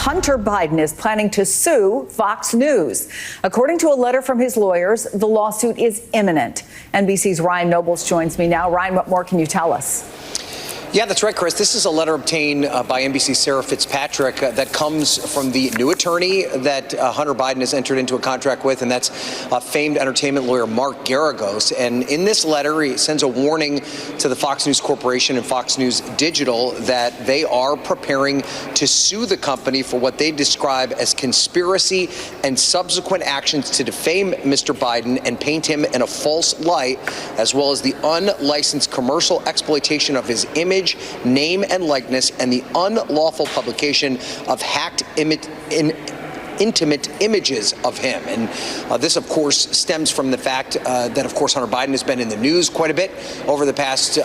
Hunter Biden is planning to sue Fox News. According to a letter from his lawyers, the lawsuit is imminent. NBC's Ryan Nobles joins me now. Ryan, what more can you tell us? Yeah, that's right, Chris. This is a letter obtained by NBC's Sarah Fitzpatrick that comes from the new attorney that Hunter Biden has entered into a contract with, and that's famed entertainment lawyer Mark Geragos. And in this letter, he sends a warning to the Fox News Corporation and Fox News Digital that they are preparing to sue the company for what they describe as conspiracy and subsequent actions to defame Mr. Biden and paint him in a false light, as well as the unlicensed commercial exploitation of his image, name and likeness, and the unlawful publication of hacked intimate images of him. And this, of course, stems from the fact that, of course, Hunter Biden has been in the news quite a bit over the past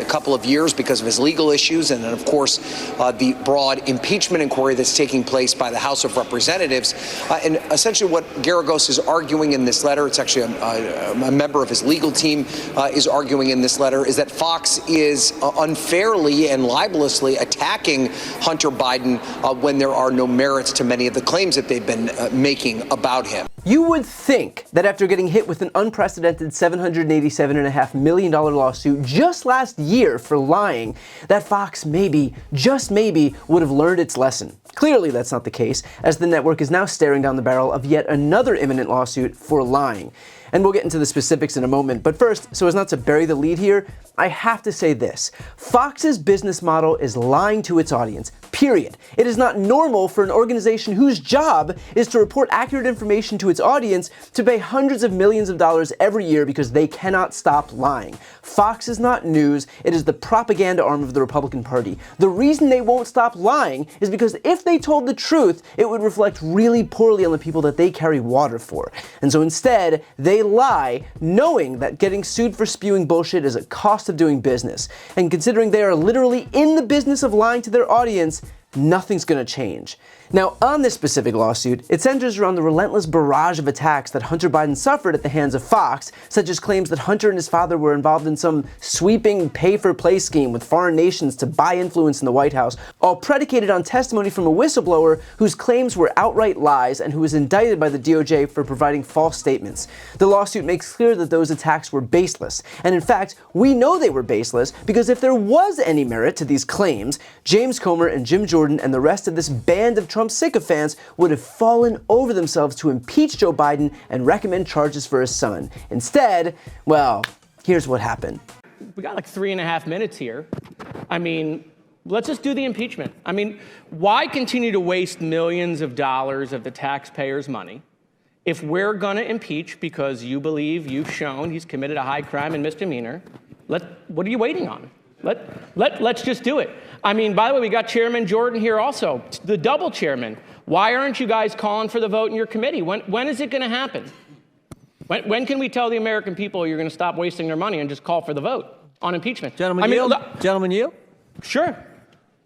couple of years because of his legal issues. And then, of course, the broad impeachment inquiry that's taking place by the House of Representatives. And essentially what Geragos is arguing in this letter, it's actually a member of his legal team is arguing in this letter, is that Fox is unfairly and libelously attacking Hunter Biden when there are no merits to many of the claims that they've been making about him. You would think that after getting hit with an unprecedented $787.5 million lawsuit just last year for lying, that Fox maybe, just maybe, would have learned its lesson. Clearly that's not the case, as the network is now staring down the barrel of yet another imminent lawsuit for lying. And we'll get into the specifics in a moment, but first, so as not to bury the lead here, I have to say this. Fox's business model is lying to its audience, period. It is not normal for an organization whose job is to report accurate information to its audience to pay hundreds of millions of dollars every year because they cannot stop lying. Fox is not news, it is the propaganda arm of the Republican Party. The reason they won't stop lying is because if they told the truth, it would reflect really poorly on the people that they carry water for. And so instead, they lie, knowing that getting sued for spewing bullshit is a cost of doing business. And considering they are literally in the business of lying to their audience, nothing's gonna change. Now, on this specific lawsuit, it centers around the relentless barrage of attacks that Hunter Biden suffered at the hands of Fox, such as claims that Hunter and his father were involved in some sweeping pay-for-play scheme with foreign nations to buy influence in the White House, all predicated on testimony from a whistleblower whose claims were outright lies and who was indicted by the DOJ for providing false statements. The lawsuit makes clear that those attacks were baseless, and in fact, we know they were baseless because if there was any merit to these claims, James Comer and Jim Jordan and the rest of this band of Trump sycophants would have fallen over themselves to impeach Joe Biden and recommend charges for his son. Instead, well, here's what happened. We got like 3.5 minutes here. I mean, let's just do the impeachment. I mean, why continue to waste millions of dollars of the taxpayers' money if we're going to impeach because you believe you've shown he's committed a high crime and misdemeanor? What are you waiting on? Let's just do it. I mean, by the way, we got Chairman Jordan here also, the double chairman. Why aren't you guys calling for the vote in your committee? When is it going to happen? When can we tell the American people you're going to stop wasting their money and just call for the vote on impeachment? Gentlemen, yield? Sure.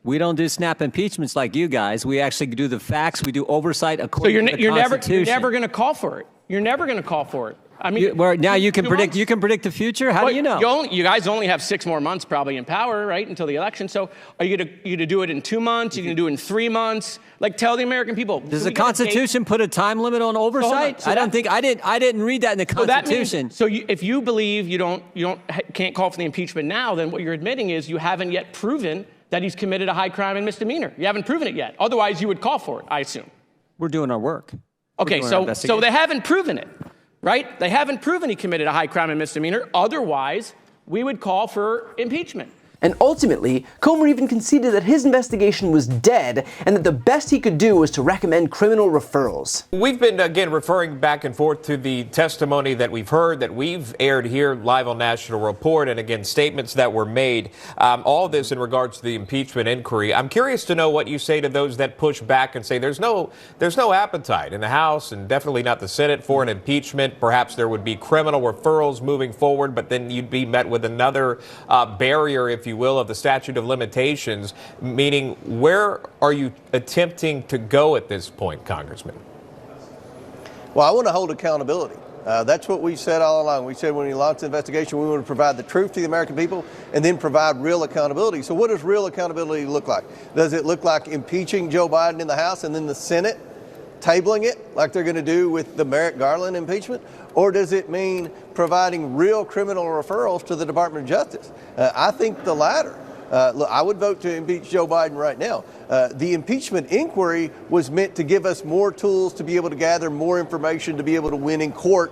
We don't do snap impeachments like you guys. We actually do the facts. We do oversight according to the Constitution. You're never going to call for it. You're never going to call for it. I mean, now you can predict. You can predict the future. How do you know? You guys only have 6 more months probably in power, right, until the election. So, are you gonna do it in 2 months? Are you gonna do it in 3 months? Like, tell the American people. Does the Constitution put a time limit on oversight? I don't think I didn't read that in the Constitution. If you believe you can't call for the impeachment now, then what you're admitting is you haven't yet proven that he's committed a high crime and misdemeanor. You haven't proven it yet. Otherwise, you would call for it, I assume. We're doing our work. Okay, so they haven't proven it. Right? They haven't proven he committed a high crime and misdemeanor. Otherwise, we would call for impeachment. And ultimately, Comer even conceded that his investigation was dead and that the best he could do was to recommend criminal referrals. We've been, again, referring back and forth to the testimony that we've heard, that we've aired here live on National Report, and again, statements that were made. All of this in regards to the impeachment inquiry. I'm curious to know what you say to those that push back and say there's no appetite in the House and definitely not the Senate for an impeachment. Perhaps there would be criminal referrals moving forward, but then you'd be met with another barrier, if you will, of the statute of limitations, meaning where are you attempting to go at this point, Congressman? Well, I want to hold accountability. That's what we said all along. We said when we launched the investigation, we want to provide the truth to the American people and then provide real accountability. So what does real accountability look like? Does it look like impeaching Joe Biden in the House and then the Senate tabling it like they're going to do with the Merrick Garland impeachment? Or does it mean providing real criminal referrals to the Department of Justice? I think the latter. Look, I would vote to impeach Joe Biden right now. The impeachment inquiry was meant to give us more tools to be able to gather more information to be able to win in court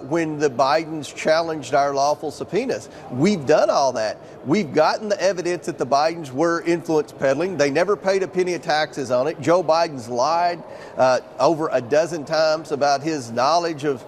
when the Bidens challenged our lawful subpoenas. We've done all that. We've gotten the evidence that the Bidens were influence peddling. They never paid a penny of taxes on it. Joe Biden's lied over a dozen times about his knowledge of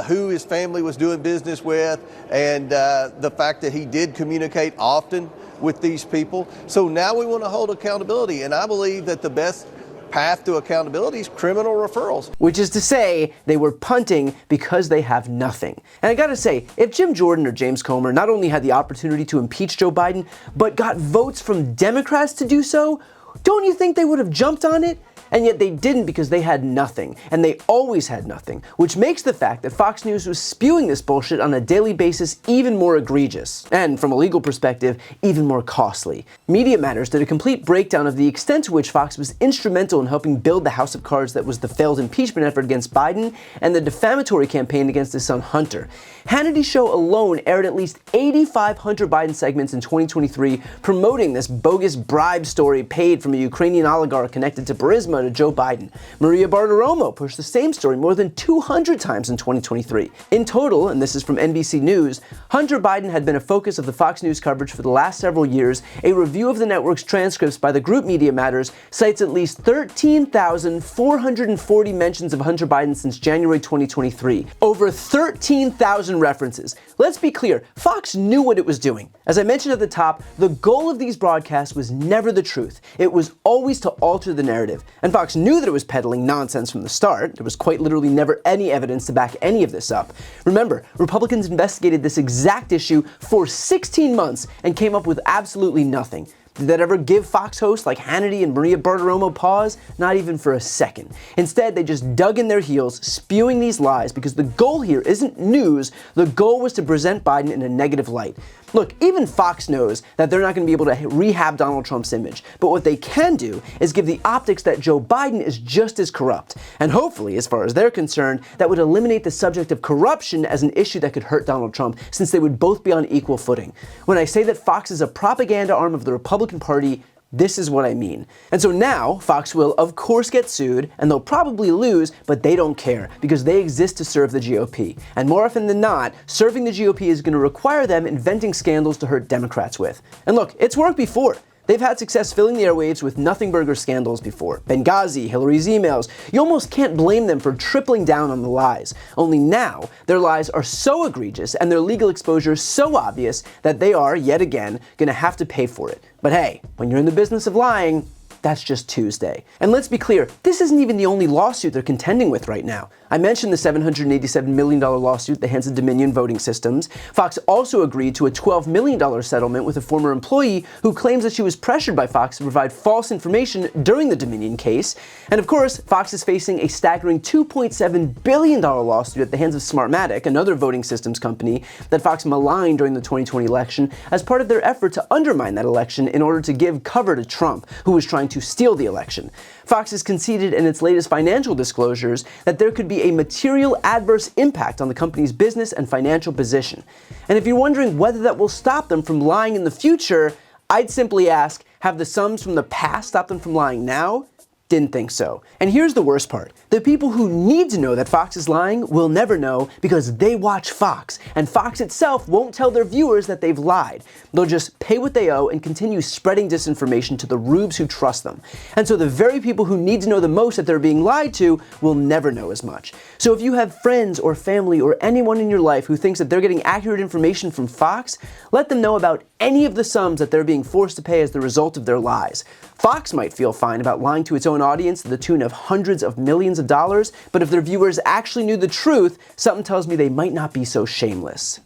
who his family was doing business with and the fact that he did communicate often with these people. So now we want to hold accountability, and I believe that the best path to accountability is criminal referrals. Which is to say, they were punting because they have nothing. And I gotta say, if Jim Jordan or James Comer not only had the opportunity to impeach Joe Biden, but got votes from Democrats to do so, don't you think they would have jumped on it? And yet they didn't because they had nothing, and they always had nothing, which makes the fact that Fox News was spewing this bullshit on a daily basis even more egregious, and from a legal perspective, even more costly. Media Matters did a complete breakdown of the extent to which Fox was instrumental in helping build the house of cards that was the failed impeachment effort against Biden and the defamatory campaign against his son Hunter. Hannity's show alone aired at least 85 Hunter Biden segments in 2023 promoting this bogus bribe story paid from a Ukrainian oligarch connected to Burisma to Joe Biden. Maria Bartiromo pushed the same story more than 200 times in 2023. In total, and this is from NBC News, Hunter Biden had been a focus of the Fox News coverage for the last several years. A review of the network's transcripts by the group Media Matters cites at least 13,440 mentions of Hunter Biden since January 2023. Over 13,000 references. Let's be clear, Fox knew what it was doing. As I mentioned at the top, the goal of these broadcasts was never the truth. It was always to alter the narrative. And Fox knew that it was peddling nonsense from the start. There was quite literally never any evidence to back any of this up. Remember, Republicans investigated this exact issue for 16 months and came up with absolutely nothing. Did that ever give Fox hosts like Hannity and Maria Bartiromo pause? Not even for a second. Instead, they just dug in their heels, spewing these lies because the goal here isn't news. The goal was to present Biden in a negative light. Look, even Fox knows that they're not going to be able to rehab Donald Trump's image, but what they can do is give the optics that Joe Biden is just as corrupt. And hopefully, as far as they're concerned, that would eliminate the subject of corruption as an issue that could hurt Donald Trump, since they would both be on equal footing. When I say that Fox is a propaganda arm of the Republican Party, this is what I mean. And so now, Fox will of course get sued, and they'll probably lose, but they don't care, because they exist to serve the GOP. And more often than not, serving the GOP is going to require them inventing scandals to hurt Democrats with. And look, it's worked before. They've had success filling the airwaves with nothing burger scandals before. Benghazi, Hillary's emails. You almost can't blame them for tripling down on the lies. Only now, their lies are so egregious and their legal exposure so obvious that they are, yet again, going to have to pay for it. But hey, when you're in the business of lying, that's just Tuesday. And let's be clear, this isn't even the only lawsuit they're contending with right now. I mentioned the $787 million lawsuit at the hands of Dominion Voting Systems. Fox also agreed to a $12 million settlement with a former employee who claims that she was pressured by Fox to provide false information during the Dominion case. And of course, Fox is facing a staggering $2.7 billion lawsuit at the hands of Smartmatic, another voting systems company that Fox maligned during the 2020 election as part of their effort to undermine that election in order to give cover to Trump, who was trying to steal the election. Fox has conceded in its latest financial disclosures that there could be a material adverse impact on the company's business and financial position. And if you're wondering whether that will stop them from lying in the future, I'd simply ask, have the sums from the past stopped them from lying now? Didn't think so. And here's the worst part. The people who need to know that Fox is lying will never know because they watch Fox, and Fox itself won't tell their viewers that they've lied. They'll just pay what they owe and continue spreading disinformation to the rubes who trust them. And so the very people who need to know the most that they're being lied to will never know as much. So if you have friends or family or anyone in your life who thinks that they're getting accurate information from Fox, let them know about any of the sums that they're being forced to pay as the result of their lies. Fox might feel fine about lying to its own audience to the tune of hundreds of millions of dollars, but if their viewers actually knew the truth, something tells me they might not be so shameless.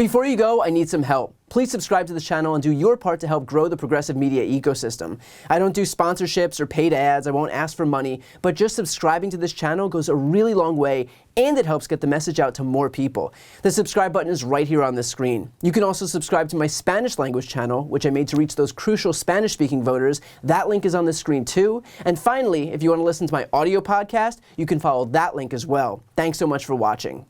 Before you go, I need some help. Please subscribe to the channel and do your part to help grow the progressive media ecosystem. I don't do sponsorships or paid ads, I won't ask for money, but just subscribing to this channel goes a really long way, and it helps get the message out to more people. The subscribe button is right here on the screen. You can also subscribe to my Spanish language channel, which I made to reach those crucial Spanish-speaking voters. That link is on the screen too. And finally, if you want to listen to my audio podcast, you can follow that link as well. Thanks so much for watching.